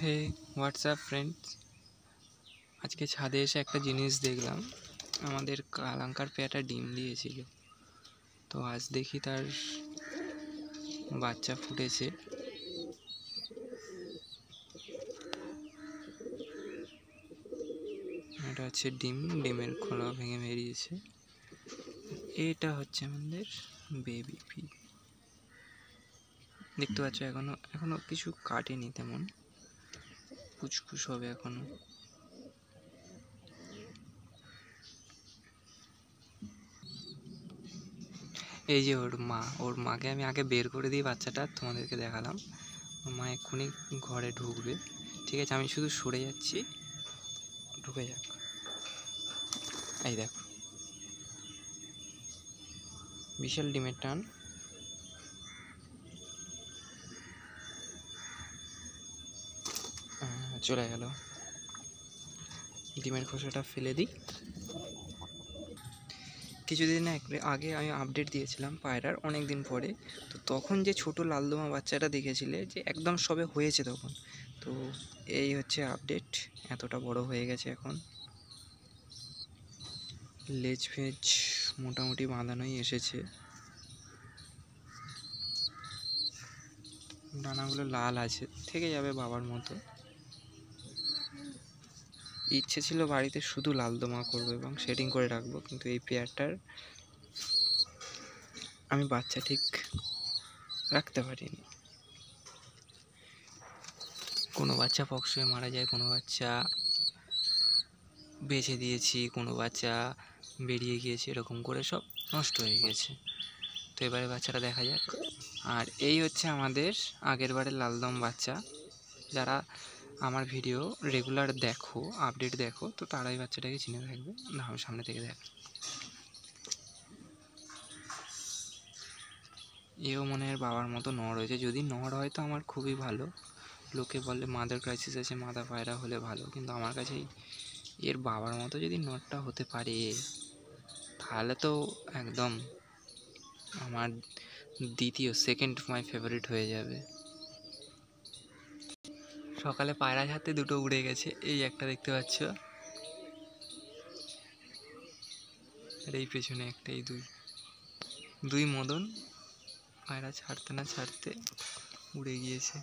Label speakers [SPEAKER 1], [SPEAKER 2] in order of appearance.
[SPEAKER 1] হে WhatsApp friends, আজকে ছাদে এসে একটা জিনিস দেখলাম। আমাদের কালাঙ্কার পেয়াটা ডিম দিয়েছিল, তো আজ দেখি তার বাচ্চা ফুটেছে। এটা হচ্ছে ডিম, ডিমের খোলা ভেঙে বেরিয়েছে। এটা হচ্ছে আমাদের বেবি পি। দেখতে পাচ্ছ এখনো কিছু কাটেনি, তেমন কুচকুচ হবে এখনো। এই যে ওর মাকে আমি আগে বের করে দিই, বাচ্চাটা তোমাদেরকে দেখালাম। ওর মা এক্ষুনি ঘরে ঢুকবে। ঠিক আছে, আমি শুধু সরে যাচ্ছি, ঢুকে যাক। এই দেখো, বিশাল ডিমের টান। চলে গেল। ডিমের খোসাটা ফেলে দিই। কিছুদিন আগে আমি আপডেট দিয়েছিলাম পায়রার, অনেক দিন পরে। তো তখন যে ছোট লালদমা বাচ্চাটা দেখেছিলে, যে একদম সবে হয়েছে তখন, তো এই হচ্ছে আপডেট। এতটা বড় হয়ে গেছে এখন। লেজ ফেজ মোটামুটি বাঁধানোই এসেছে। ডানাগুলো লাল আছে, থেকে যাবে বাবার মতো। ইচ্ছে ছিল বাড়িতে শুধু লালদমা করবো এবং সেটিং করে রাখবো, কিন্তু এই পেয়ারটার আমি বাচ্চা ঠিক রাখতে পারিনি। কোনো বাচ্চা পক্স হয়ে মারা যায়, কোনো বাচ্চা বেছে দিয়েছি, কোনো বাচ্চা বেরিয়ে গিয়েছে, এরকম করে সব নষ্ট হয়ে গেছে। তো এবারে বাচ্চাটা দেখা যাক। আর এই হচ্ছে আমাদের আগের বারের লালদম বাচ্চা। যারা আমার ভিডিও রেগুলার দেখো, আপডেট দেখো, তো তারাই বাচ্চাটাকে চিনে থাকবে। না, আমি সামনে থেকে দেখ। এও মনে হয় বাবার মতো নড় হয়েছে। যদি নড় হয় তো আমার খুবই ভালো। লোকে বলে মাদার ক্রাইসিস আছে, মাদা পায়রা হলে ভালো, কিন্তু আমার কাছে এর বাবার মতো যদি নড়টা হতে পারে, তাহলে তো একদম আমার সেকেন্ড মাই ফেভারিট হয়ে যাবে। সকালে পায়রা ছাড়তে দুটো উড়ে গেছে, এই একটা দেখতে পাচ্ছ, আর এই পেছনে একটা। এই দুই মদন পায়রা ছাড়তে না ছাড়তে উড়ে গিয়েছে।